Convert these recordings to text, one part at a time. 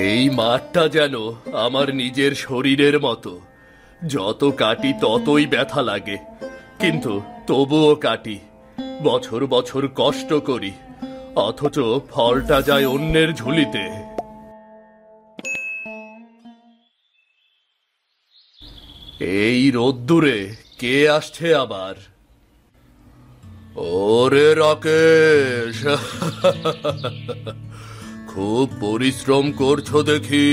এই মাঠটা যেন আমার নিজের শরীরের মতো। যত কাটি ততই ব্যথা লাগে, কিন্তু তবুও কাটি। বছর বছর কষ্ট করি, অথচ ফলটা যায় অন্যের ঝুলিতে। এই রোদ্দুরে কে আসছে আবার? ওরে রাকেশ, খুব পরিশ্রম করছো দেখি।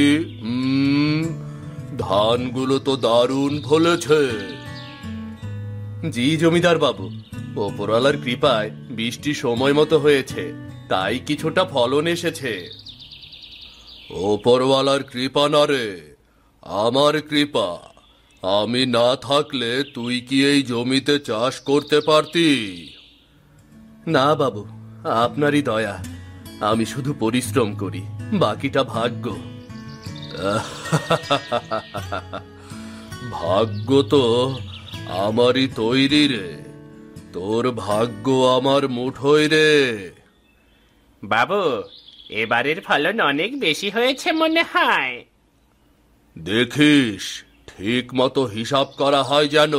ধানগুলো তো দারুণ ফলেছে। জি জমিদার বাবু, ওপরওয়ালার কৃপায় বৃষ্টি সময় মতো হয়েছে, তাই কিছুটা ফলন এসেছে। ওপরওয়ালার কৃপা না রে, আমার কৃপা। আমি না থাকলে তুই কি এই জমিতে চাষ করতে পারতি? না বাবু, আপনারই দয়া। আমি শুধু পরিশ্রম করি, বাকিটা ভাগ্য। ভাগ্য তো আমারই তৈরি রে, তোর ভাগ্য আমার মুঠোয় রে। বাবু, এবারের ফলন অনেক বেশি হয়েছে মনে হয়। দেখিস ঠিক মতো হিসাব করা হয় যেন।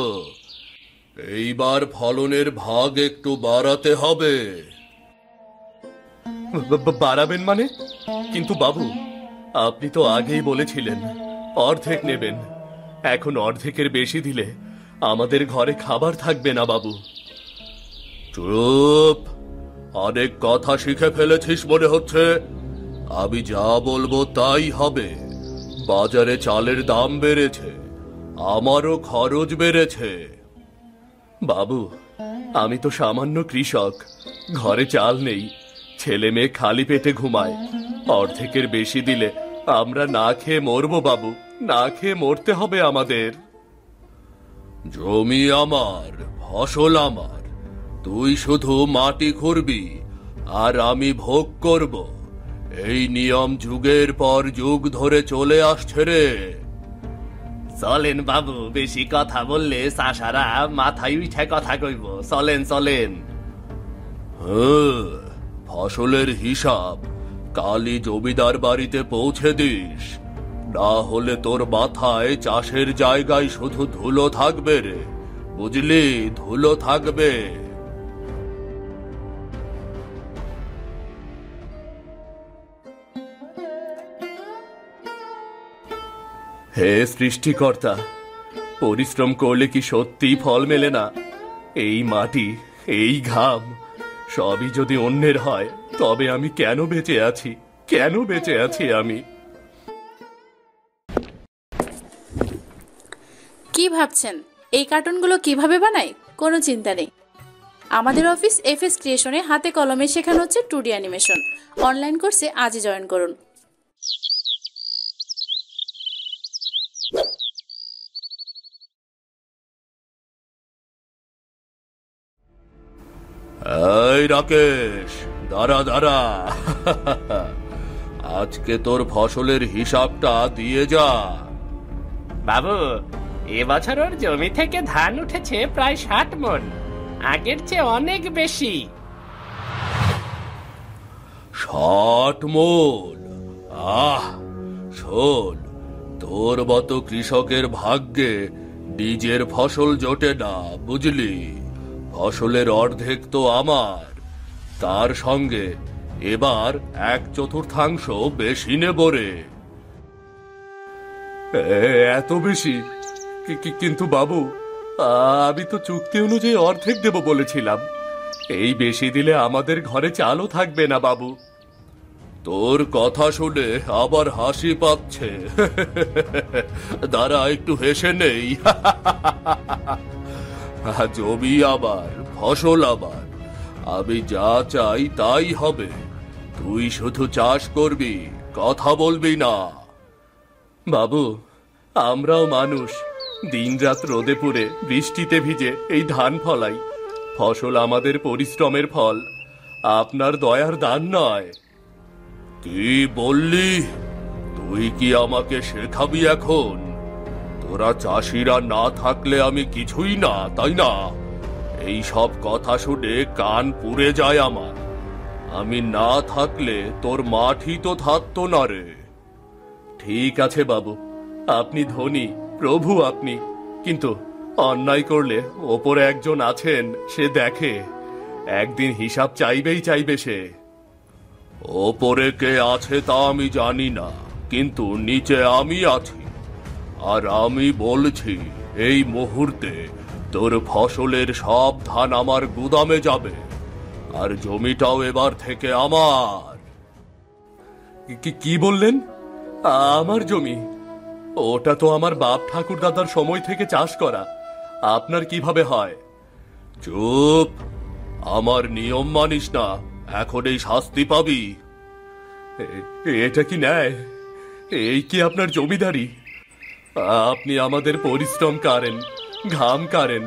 এইবার ফলনের ভাগ একটু বাড়াতে হবে। বাড়াবেন মানে? কিন্তু বাবু, আপনি তো আগেই বলেছিলেন অর্ধেক নেবেন। এখন অর্ধেকের বেশি দিলে আমাদের ঘরে খাবার থাকবে না বাবু। চুপ! অনেক কথা শিখে ফেলেছিস মনে হচ্ছে। আমি যা বলবো তাই হবে। বাজারে চালের দাম বেড়েছে, আমারও খরচ বেড়েছে। বাবু, আমি তো সামান্য কৃষক, ঘরে চাল নেই, ছেলে মেয়ে খালি পেটে ঘুমায়। অর্ধেকের বেশি দিলে আমরা না খেয়ে মরবো বাবু, না খেয়ে মরতে হবে আমাদের। জমি আমার, ফসল আমার, তুই শুধু মাটি খুঁড়বি আর আমি ভোগ করব। এই নিয়ম যুগের পর যুগ ধরে চলে আসছে রে। চলেন বাবু, বেশি কথা বললে চাষারা মাথায় উঠে কথা কইব। চলেন চলেন। ফসলের হিসাব কালই জমিদার বাড়িতে পৌঁছে দিস, না হলে তোর মাথায় চাষের জায়গায় শুধু ধুলো থাকবে রে, বুঝলি? ধুলো থাকবে। হে সৃষ্টিকর্তা, পরিশ্রম করলে কি সত্যি ফল মেলে না? এই মাটি, এই ঘাম সবই যদি অন্যের হয়, তবে আমি কেন বেঁচে আছি? কেন বেঁচে আছি আমি? কি ভাবছেন এই কার্টুনগুলো কিভাবে বানাই? কোনো চিন্তা নেই। আমাদের অফিস এফএস ক্রিয়েশনে হাতে কলমে শেখানো হচ্ছে 2D অ্যানিমেশন। অনলাইন কোর্সে আজই জয়েন করুন। এই রাকেশ, দাঁড়া দাঁড়া। আজকে তোর ফসলের হিসাবটা দিয়ে যা। বাবু, এবছর ওর জমি থেকে ধান উঠেছে প্রায় 60 মণ, আগের চেয়ে অনেক বেশি। 60 মণ? শোন, তোর মতো কৃষকের ভাগ্যে নিজের ফসল জোটে না, বুঝলি? ফসলের অর্ধেক তো আমার, তার সঙ্গে এবার 1/4 বেশি নেব রে। এত বেশি? কিন্তু বাবু, আমি তো চুক্তি অনুযায়ী অর্ধেক দেব বলেছিলাম। এই বেশি দিলে আমাদের ঘরে চালও থাকবে না বাবু। তোর কথা শুনে আবার হাসি পাচ্ছে। দাঁড়া, একটু হেসে নেই। জমি আবার, ফসল আবার, আমি যা চাই তাই হবে। তুই শুধু চাষ করবি, কথা বলবি না। বাবু, আমরাও মানুষ, দিনরাত রোদে পুড়ে বৃষ্টিতে ভিজে এই ধান ফলাই। ফসল আমাদের পরিশ্রমের ফল, আপনার দয়ার দান নয়। কি বললি? তুই কি আমাকে শেখাবি এখন? তোরা চাষিরা না থাকলে আমি কিছুই না, তাই না? এই সব কথা শুনে কান পুড়ে যায় আমার। আমি না থাকলে তোর মাঠই তো থাকতো না রে। ঠিক আছে বাবু, আপনি ধনী, প্রভু আপনি, কিন্তু অন্যায় করলে ওপরে একজন আছেন, সে দেখে, একদিন হিসাব চাইবেই চাইবে সে। ওপরে কে আছে তা আমি জানি না, কিন্তু নিচে আমি আছি, আর আমি বলছি এই মুহূর্তে তোর ফসলের সব ধান আমার গুদামে যাবে, আর জমিটাও এবার থেকে আমার। কি বললেন? আমার জমি? ওটা তো আমার বাপ ঠাকুর দাদার সময় থেকে চাষ করা, আপনার কিভাবে হয়? চুপ, আমার নিয়ম মানিস না, এখন এই শাস্তি পাবি। এটা কি ন্যায়? এই কি আপনার জমিদারি? আপনি আমাদের পরিশ্রম কারেন, ঘাম কারেন,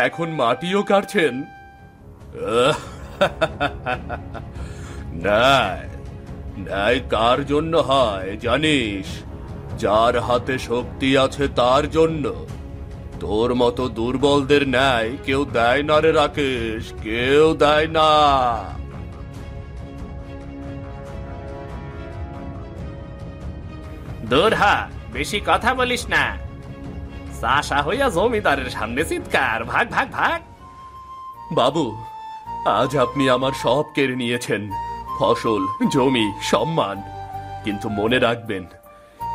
এখন মাটিও কাটছেন। ন্যায় ন্যায় কার জন্য হয় জানিস? যার হাতে শক্তি আছে তার জন্য। তোর মতো দুর্বলদের ন্যায় কেউ দেয় না রে রাকেশ, কেউ দেয় না। দূর হ, বেশি কথা বলিস না। চাষা হইয়া জমিদারের সামনে চিৎকার, ভাগ ভাগ ভাগ। বাবু, আজ আপনি আমার সব কেড়ে নিয়েছেন, ফসল, জমি, সম্মান, কিন্তু মনে রাখবেন,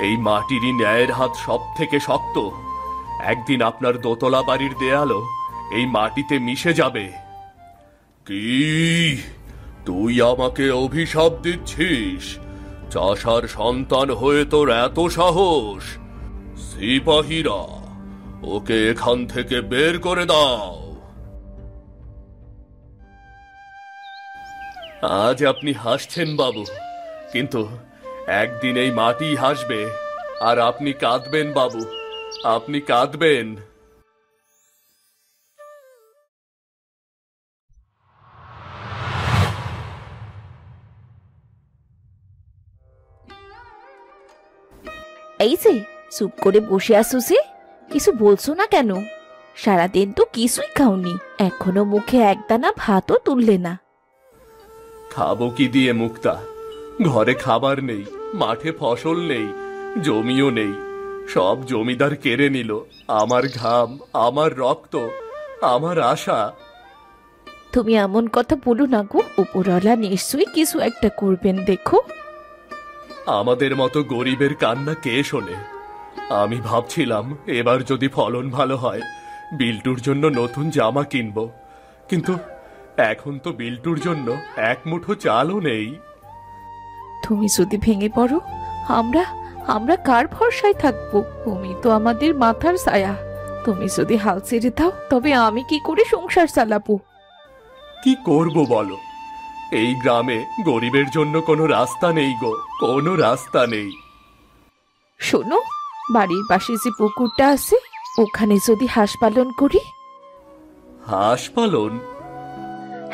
এই মাটিরই ন্যায়ের হাত সব থেকে শক্ত। একদিন আপনার দোতলা বাড়ির দেয়ালও এই মাটিতে মিশে যাবে। কি তুই আমাকে অভিশাপ দিচ্ছিস? চাষার সন্তান হয়ে তোর এত সাহস? সিপাহীরা, ওকে এখান থেকে বের করে দাও। আজ আপনি হাসছেন বাবু, কিন্তু একদিন এই মাটি হাসবে, আর আপনি কাঁদবেন বাবু, আপনি কাঁদবেন। এই যে চুপ করে বসে আছো যে, কিছু বলছো না কেন? সারাদিন তো কিছুই খাওনি, এখনো মুখে একদানা ভাতও তুললে না। খাবো কি দিয়ে মুক্তা? ঘরে খাবার নেই, মাঠে ফসল নেই, জমিও নেই, সব জমিদার কেড়ে নিল আমার ঘাম, আমার রক্ত, আমার আশা। তুমি এমন কথা বলো না গো, উপরওয়ালা নিশ্চয়ই কিছু একটা করবেন, দেখো। আমাদের মতো গরিবের কান্না কে শোনে? আমি ভাবছিলাম এবার যদি ফলন ভালো হয়, বিল্টুর জন্য নতুন জামা কিনবো, কিন্তু এখন তো বিল্টুর জন্য এক মুঠো চালও নেই। তুমি যদি ভেঙে পড়ো, আমরা আমরা কার ভরসায় থাকবো? তুমি তো আমাদের মাথার ছায়া। তুমি যদি হাল ছেড়ে দাও, তবে আমি কি করে সংসার চালাবো? কি করব বলো? এই গ্রামে গরিবের জন্য কোনো রাস্তা নেই গো, কোনো রাস্তা নেই। শোনো, বাড়ির পাশে যে পুকুরটা আছে, ওখানে যদি হাঁস পালন করি। হাঁস পালন?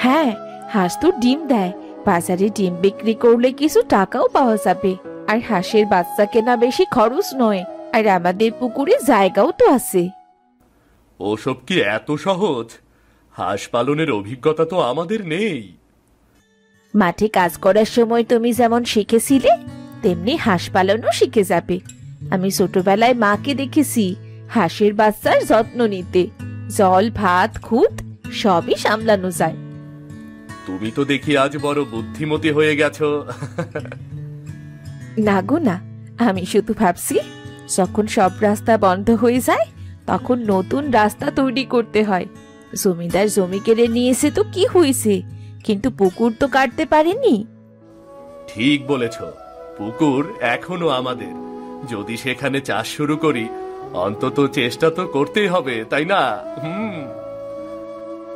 হ্যাঁ, হাঁস তো ডিম দেয়, বাজারে ডিম বিক্রি করলে কিছু টাকাও পাওয়া যাবে, আর হাঁসের বাচ্চা কেনা বেশি খরচ নয়, আর আমাদের পুকুরে জায়গাও তো আছে। ওসব কি এত সহজ? হাঁস পালনের অভিজ্ঞতা তো আমাদের নেই। মাঠে কাজ করার সময় তুমি যেমন শিখেছিলে, তেমনি হাঁস পালনও শিখে যাবে। আমি ছোটবেলায় মাকে দেখেছি হাঁসের বাচ্চার যত্ন নিতে, জল, ভাত, খুদ সবই সামলানো যায়। তুমি তো দেখি আজ বড় বুদ্ধিমতী হয়ে গেছো। না গো না, আমি শুধু ভাবছি, যখন সব রাস্তা বন্ধ হয়ে যায়, তখন নতুন রাস্তা তৈরি করতে হয়। জমিদার জমি কেড়ে নিয়েছে তো কি হয়েছে, কিন্তু পুকুর তো কাটতে পারেনি। ঠিক বলেছ, পুকুর এখনো আমাদের। যদি সেখানে চাষ শুরু করি, অন্তত চেষ্টা তো করতেই হবে, তাই না?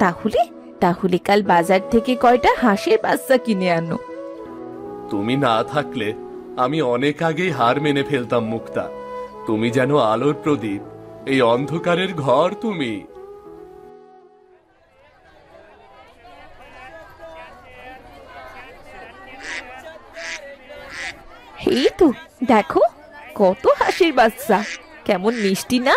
তাহলে তাহলে কাল বাজার থেকে কয়টা হাঁসের বাচ্চা কিনে আনো। তুমি না থাকলে আমি অনেক আগেই হার মেনে ফেলতাম মুক্তা। তুমি যেন আলোর প্রদীপ, এই অন্ধকারের ঘর তুমি। এই তো দেখো, কত হাঁসের বাচ্চা, কেমন মিষ্টি না?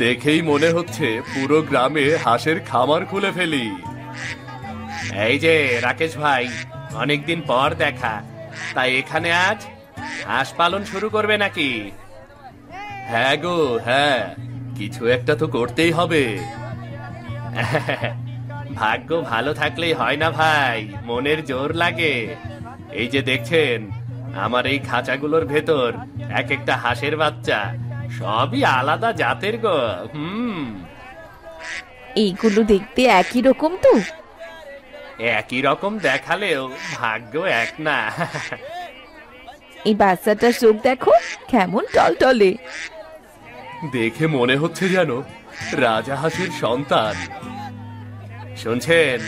দেখেই মনে হচ্ছে পুরো গ্রামে হাঁসের খামার খুলে ফেলি। এই যে রাকেশ ভাই, অনেকদিন পর দেখা, তাই এখানে আজ হাঁস পালন শুরু করবে নাকি? হ্যাঁ গো হ্যাঁ, কিছু একটা তো করতেই হবে। ভাগ্য ভালো থাকলেই হয় না ভাই, মনের জোর লাগে। এই যে দেখছেন, আমার এই খাঁচাগুলোর ভেতর এক একটা হাঁসের বাচ্চা, সবই আলাদা জাতের গো। এইগুলো দেখতে একই রকম তো? একই রকম দেখালেও ভাগ্য এক না। এই বাচ্চাটার চোখ দেখো কেমন টলটলে। দেখে মনে হচ্ছে যেন রাজা হাঁসের সন্তান। শুনছেন,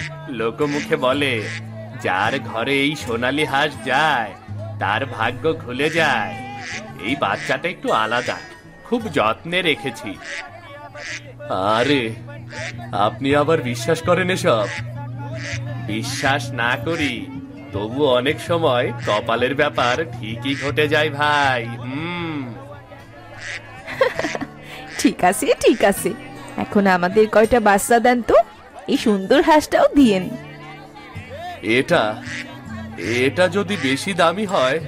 লোকমুখে বলে, যার ঘরে এই সোনালী হাঁস যায় তার ভাগ্য খুলে যায়। এই বাচ্চাটা একটু আলাদা, খুব যত্নে রেখেছি। আরে, আপনি আবার বিশ্বাস করেন এসব? বিশ্বাস না করি, তবু অনেক সময় কপালের ব্যাপার ঠিকই ঘটে যায় ভাই। ঠিক আছে ঠিক আছে, এখন আমাদের কয়টা বাচ্চা দেন তো, এই সুন্দর হাঁসটাও দিয়েন। এটা এটা যদি বেশি দামি হয়?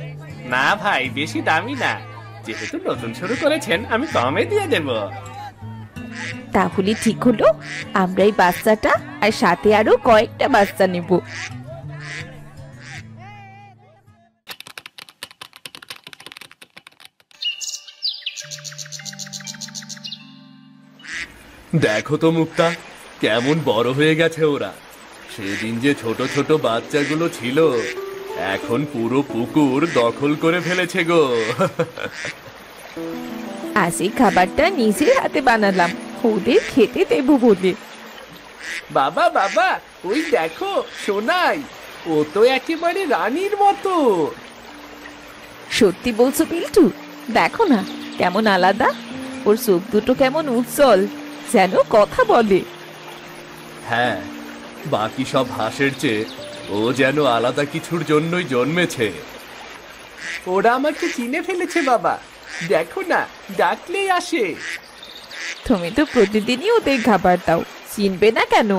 না ভাই, বেশি দামি না, যেহেতু নতুন শুরু করেছেন আমি কমে দিয়ে দেব। তাহলে ঠিক হলো, আমরা এই বাচ্চাটা আর সাথে আরো কয়েকটা বাচ্চা নেব। দেখো তো মুক্তা, কেমন বড় হয়ে গেছে ওরা। সেদিন যে ছোট ছোট বাচ্চাগুলো ছিল, এখন পুরো পুকুর দখল করে ফেলেছে গো। আজ এই খাবারটা নিজের হাতে বানালাম ওদের খেতে দেবো বলে। বাবা বাবা, ওই দেখো সোনাই, ও তো একেবারে রানীর মতো। সত্যি বলছো পিল্টু? দেখো না কেমন আলাদা, ওর চোখ দুটো কেমন উজ্জ্বল, যেন কথা বলে। হ্যাঁ, বাকি সব হাঁসের চেয়ে ও যেন আলাদা কিছুর জন্যই জন্মেছে। ওরা আমাকে চিনে ফেলেছে বাবা, দেখো না, ডাকলেই আসে। তুমি তো প্রতিদিনই ওদের খাবার দাও, চিনবে না কেন?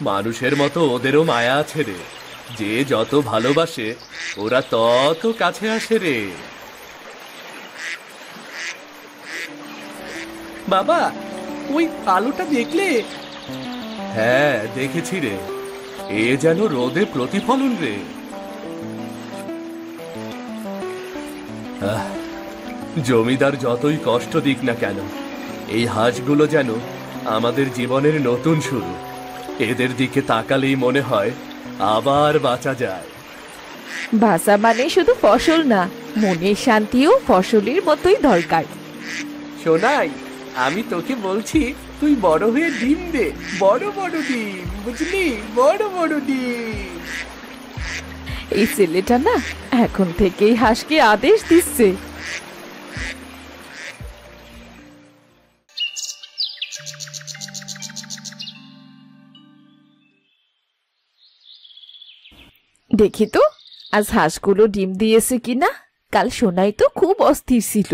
মানুষের মতো ওদেরও মায়া আছে রে, যে যত ভালোবাসে ওরা তত কাছে আসে রে। বাবা, ওই আলোটা দেখলে? হ্যাঁ দেখেছি রে, এ যেন রোদে প্রতিফলন রে। জমিদার যতই কষ্ট দিক না কেন, এই হাঁসগুলো যেন আমাদের জীবনের নতুন শুরু। এদের দিকে তাকালেই মনে হয় আবার বাঁচা যায়। বাঁচা মানে শুধু ফসল না, মনের শান্তিও ফসলের মতোই দরকার। সোনাই, আমি তোকে বলছি, তুই বড় হয়ে ডিম দে, বড় বড় ডিম, বুঝলি, বড় বড় ডিম। এই ছেলেটা না এখন থেকেই হাঁসকে আদেশ দিচ্ছে। দেখি তো আজ হাঁসগুলো ডিম দিয়েছে কিনা। কাল সোনাই তো খুব অস্থির ছিল।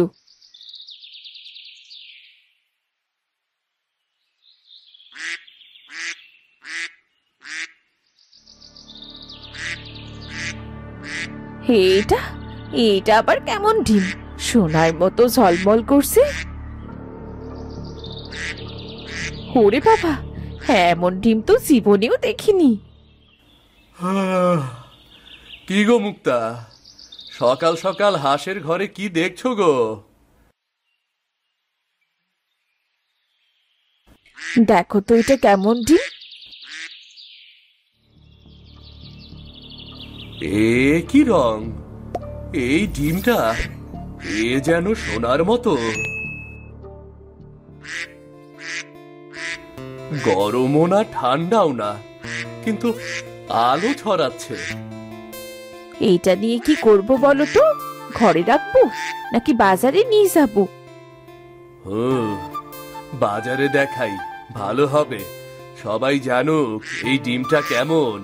এটা এটা আবার কেমন ডিম, সোনার মতো ঝলমল করছে। ওরে বাবা, হ্যাঁ এমন ডিম তো জীবনেও দেখিনি। কি গো মুক্তা, সকাল সকাল হাঁসের ঘরে কি দেখছো গো? দেখো তো এটা কেমন ডিম। এ কি রং? এই ডিমটা এ যেন সোনার মতো। গরমও না ঠান্ডাও না, কিন্তু আলো ছড়াচ্ছে। এইটা নিয়ে কি করব বলো তো? ঘরে রাখবো নাকি বাজারে নিয়ে যাব? বাজারে দেখাই ভালো হবে, সবাই জানুক এই ডিমটা কেমন।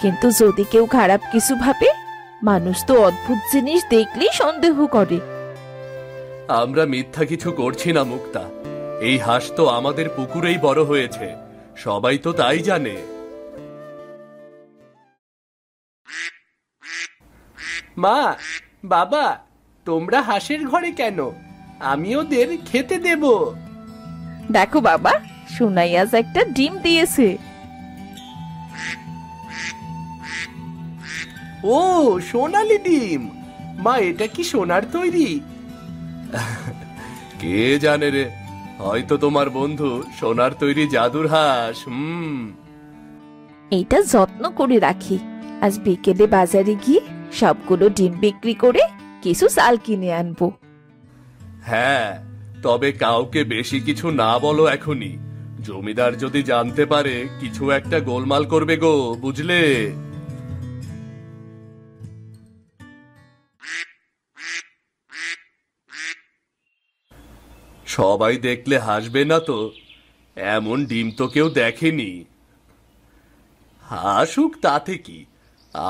কিন্তু যদি কেউ খারাপ কিছু ভাবে, মানুষ তো অদ্ভুত জিনিস দেখলেই সন্দেহ করে। আমরা মিথ্যা কিছু করছি না মুক্তা, এই হাঁস তো আমাদের পুকুরেই বড় হয়েছে, সবাই তো তাই জানে। মা, বাবা, তোমরা হাঁসের ঘরে কেন? আমি ওদের খেতে দেব। দেখো বাবা, সোনাই আজ একটা ডিম দিয়েছে। ও, সোনালি ডিম। মা, এটা কি সোনার তৈরি? কে জানে রে, হয়তো তোমার বন্ধু সোনার তৈরি জাদুর হাঁস। এইটা যত্ন করে রাখি। আজ বিকেলে বাজারে গিয়ে সবগুলো ডিম বিক্রি করে কিছু চাল কিনে আনবো। হ্যাঁ, তবে কাউকে বেশি কিছু না বলো এখনই। জমিদার যদি জানতে পারে কিছু একটা গোলমাল করবে গো, বুঝলে? সবাই দেখলে হাসবে না তো? এমন ডিম তো কেউ দেখেনি। হাসুক, তাতে কি?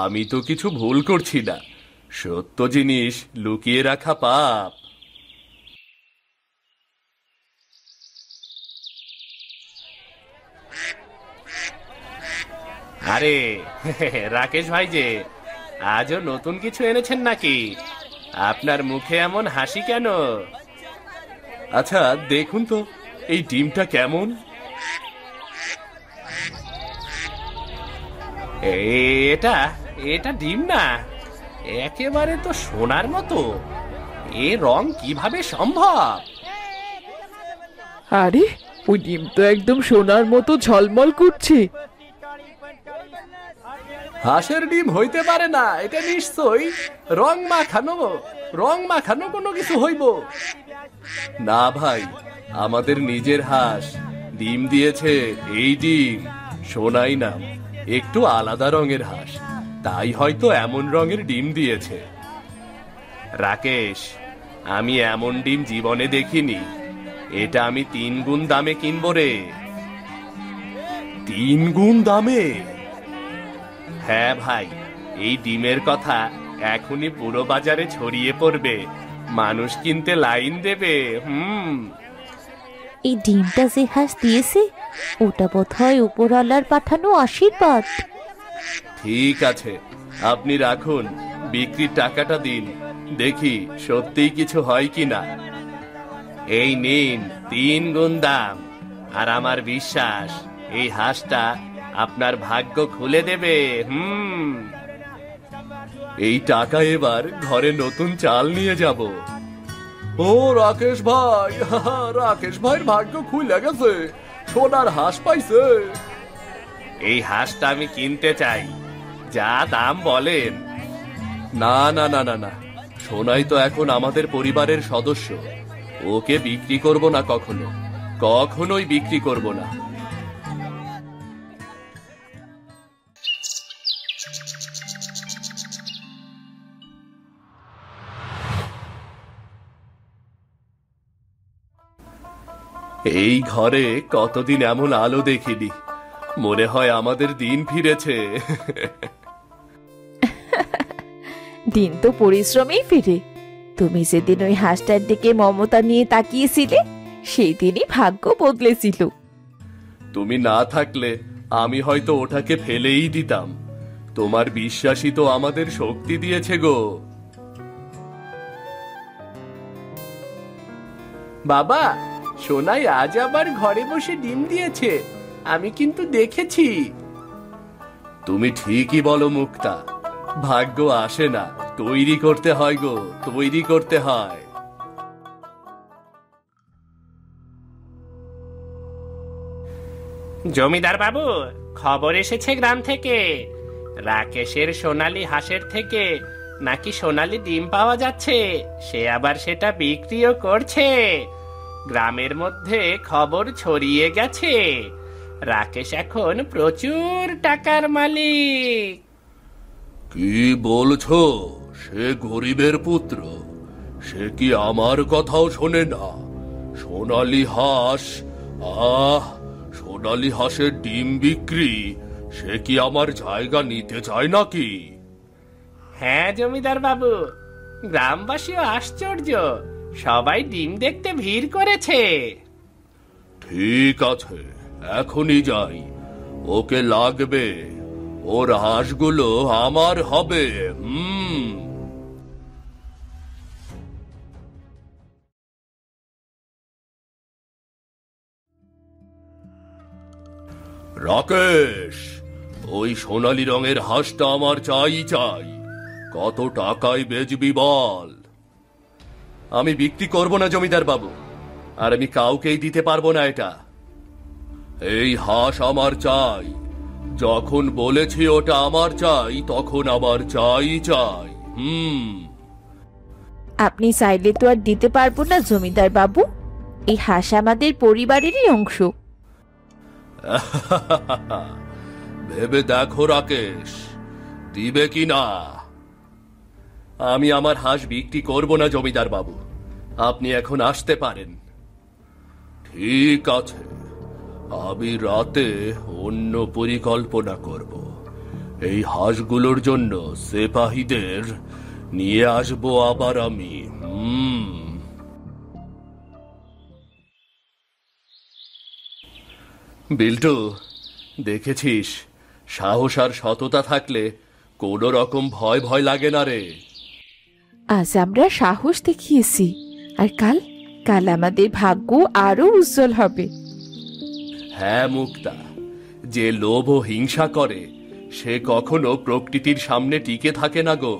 আমি তো কিছু ভুল করছি না। সত্য জিনিস লুকিয়ে রাখা পাপ। আরে রাকেশ ভাই যে, আজও নতুন কিছু এনেছেন নাকি? আপনার মুখে এমন হাসি কেন? আচ্ছা দেখুন তো, এই ডিমটা কেমন? এটা এটা ডিম না, একেবারে তো সোনার মতো। এ রং কিভাবে সম্ভব? আরে, ওই ডিম তো একদম সোনার মতো ঝলমল করছে। হাঁসের ডিম হইতে পারে না, এটা নিশ্চয়ই রং মাখানো কোনো কিছু হইব। না ভাই, আমাদের নিজের হাঁস ডিম দিয়েছে। এই ডিম সোনাই নাম, একটু আলাদা রঙের হাঁস, তাই হয়তো এমন রঙের ডিম দিয়েছে। রাকেশ, আমি এমন ডিম জীবনে দেখিনি। এটা আমি 3 গুণ দামে কিনবো রে। 3 গুণ দামে? হ্যাঁ ভাই, এই ডিমের কথা এখনই পুরো বাজারে ছড়িয়ে পড়বে। মানুষ কিনতে লাইন দেবে। এই ডিমটা যে হাঁস দিয়েছে, ওটা বোধহয় উপরওয়ালার পাঠানো আশীর্বাদ। ঠিক আছে, আপনি রাখুন, বিক্রির টাকাটা দিন, দেখি সত্যিই কিছু হয় কিনা। এই নিন 3 গুণ দাম। আর আমার বিশ্বাস, এই হাঁসটা আপনার ভাগ্য খুলে দেবে। এই টাকা এবার ঘরে নতুন চাল নিয়ে যাব। ও রাকেশ ভাই, রাকেশ ভাইয়ের ভাগ্য খুলে গেছে, সোনার হাঁস পাইছে। এই হাঁসটা আমি কিনতে চাই, যা দাম বলেন। না না না না না, সোনাই তো এখন আমাদের পরিবারের সদস্য। ওকে বিক্রি করব না, কখনোই বিক্রি করব না। এই ঘরে কতদিন এমন আলো দেখিনি, মনে হয় আমাদের দিন ফিরেছে। দিন তো পরিশ্রমেই ফিরে। তুমি যেদিন ওই হাঁসটার দিকে মমতা নিয়ে তাকিয়েছিলে, সেই দিনই ভাগ্য বদলেছিল। তুমি না থাকলে আমি হয়তো ওটাকে ফেলেই দিতাম। তোমার বিশ্বাসই তো আমাদের শক্তি দিয়েছে গো। বাবা, সোনাই আজ আবার ঘরে বসে ডিম দিয়েছে, আমি কিন্তু দেখেছি। তুমি ঠিকই বলো মুক্তা, ভাগ্য আসে না, তৈরি করতে হয় গো, তৈরি করতে হয়। জমিদার বাবু, খবর এসেছে গ্রাম থেকে। রাকেশের সোনালী হাঁসের থেকে নাকি সোনালী ডিম পাওয়া যাচ্ছে, সে আবার সেটা বিক্রিও করছে। গ্রামের মধ্যে খবর ছড়িয়ে গেছে, রাকেশ এখন প্রচুর টাকার মালিক। কি বলছো? সে গরিবের পুত্র, সে কি আমার কথাও শোনে না? সোনালী হাঁস, সোনালী হাঁসের ডিম বিক্রি, সে কি আমার জায়গা নিতে চায় নাকি? হ্যাঁ জমিদার বাবু, গ্রামবাসীও আশ্চর্য, সবাই ডিম দেখতে ভিড় করেছে। ঠিক আছে, এখনই যাই, ওকে লাগবে, ওর হাঁসগুলো আমার হবে। রাকেশ, ওই সোনালী রঙের হাঁসটা আমার চাই চাই। কত টাকায় বেচবি বল? আমি বিক্রি করব না জমিদার বাবু, আর আমি কাউকেই দিতে পারবো না এটা। এই হাঁস আমার চাই। যখন বলেছি ওটা আমার চাই, তখন আমার চাই চাই। আপনি চাইলে তো আর দিতে পারবো না জমিদার বাবু, এই হাঁস আমাদের পরিবারেরই অংশ। ভেবে দেখো রাকেশ, দিবে কি না? আমি আমার হাঁস বিক্রি করব না জমিদার বাবু, আপনি এখন আসতে পারেন। ঠিক আছে, আমি রাতে অন্য পরিকল্পনা করব। এই হাঁসগুলোর জন্য সিপাহীদের নিয়ে আসবো আবার আমি। বিল্টু, দেখেছিস, সাহস আর সততা থাকলে কোনো রকম ভয় ভয় লাগে না রে। আজ আমরা সাহস দেখিয়েছি, আর কাল কাল আমাদের ভাগ্য আরো উজ্জ্বল হবে। হ্যাঁ মুক্তা, যে লোভ ও হিংসা করে সে কখনো প্রকৃতির সামনে টিকে থাকে না গো।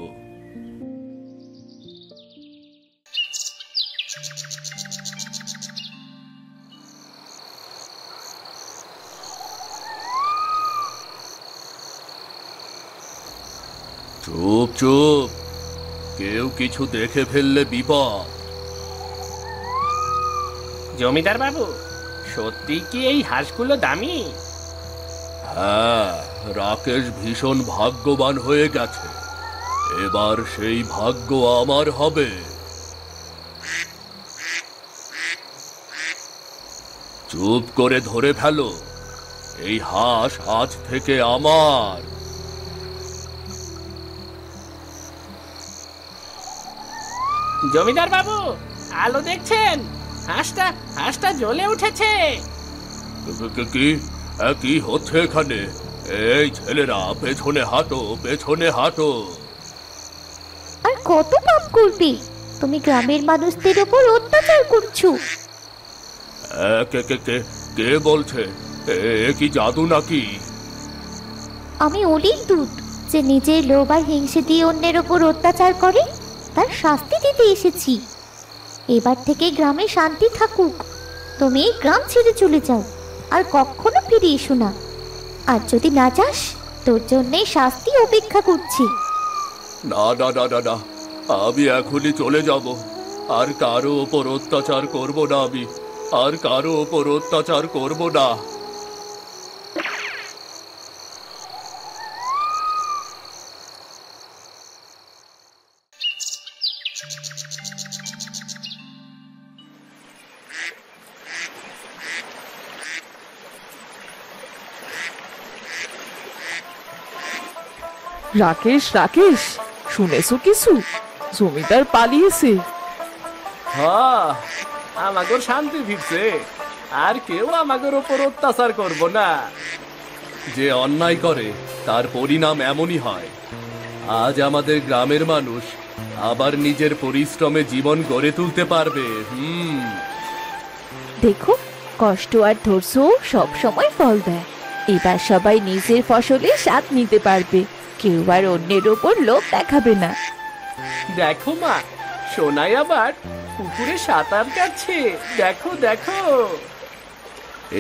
চুপ চুপ, কেউ কিছু দেখে ফেললে বিপদ। জমিদার বাবু, সত্যি কি এই হাঁসগুলো দামি? হ্যাঁ, রাকেশ ভীষণ ভাগ্যবান হয়ে গেছে। এবার সেই ভাগ্য আমার হবে। চুপ করে ধরে ফেলো, এই হাঁস আজ থেকে আমার। জমিদার বাবু, আলো দেখছেন? হাঁসটা জ্বলে উঠেছে। কি কি হচ্ছে এখানে? এই ছেলেরা, পেছনে হাঁটো, পেছনে হাঁটো। আর কত পাপ করবে? তুমি গ্রামের মানুষদের উপর অত্যাচার করছো। কে কে কে কে বলছে? এ কি জাদু নাকি? আমি অলির দূত, যে নিজের লোভ আর হিংসে দিয়ে অন্যের ওপর অত্যাচার করে তার শাস্তি দিতে এসেছি। এবার থেকে গ্রামে শান্তি থাকুক। তুমি এই গ্রাম ছেড়ে চলে যাও, আর কখনো ফিরে এসো না। আর যদি না যাস, তোর জন্যে শাস্তি অপেক্ষা করছি। না না না না না, আমি এখনই চলে যাব। আর কারো ওপর অত্যাচার করব না আমি, আর কারো ওপর অত্যাচার করব না। রাকেশ, রাকেশ, শুনেছো কিছু? জমিদার পালিয়েছে। হ্যাঁ, আমাগর শান্তি ফিরছে, আর কেউ আমাগর ওপর অত্যাচার করব না। যে অন্যায় করে তার পরিণাম এমনই হয়। আজ আমাদের গ্রামের মানুষ আবার নিজের পরিশ্রমে জীবন গড়ে তুলতে পারবে। দেখো, কষ্ট আর ধৈর্য সব সময় ফল দেয়। এবার সবাই নিজের ফসলে স্বাদ নিতে পারবে, কেউ আর অন্যের ওপর লোভ দেখাবে না। দেখো মা, সোনাই আবার পুকুরে সাঁতার কাটছে। দেখো দেখো।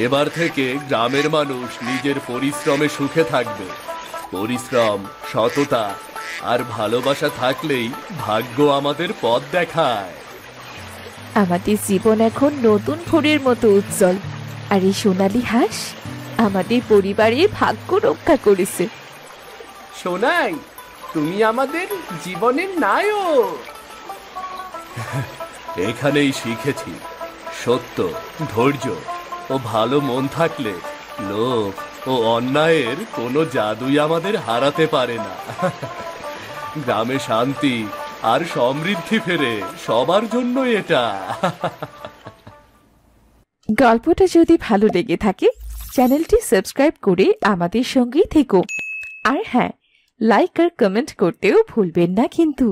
এবার থেকে গ্রামের মানুষ নিজের পরিশ্রমে সুখে থাকবে। পরিশ্রম, সততা আর ভালোবাসা থাকলেই ভাগ্য আমাদের পথ দেখায়। আমাদের জীবন এখন নতুন ভোরের মতো উজ্জ্বল, আর এই সোনালী হাঁস আমাদের পরিবারের ভাগ্য রক্ষা করেছে। সোনাই, তুমি আমাদের জীবনের নায়ক। এখানেই শিখেছি, সত্য, ধৈর্য ও ভালো মন থাকলে লোভ ও অন্যায়ের কোনো জাদুই আমাদের হারাতে পারে না। গ্রামে শান্তি আর সমৃদ্ধি ফেরে সবার জন্য এটা। গল্পটা যদি ভালো লেগে থাকে, চ্যানেলটি সাবস্ক্রাইব করে আমাদের সঙ্গেই থেকো। আর হ্যাঁ, লাইক আর কমেন্ট করতেও ভুলবেন না কিন্তু।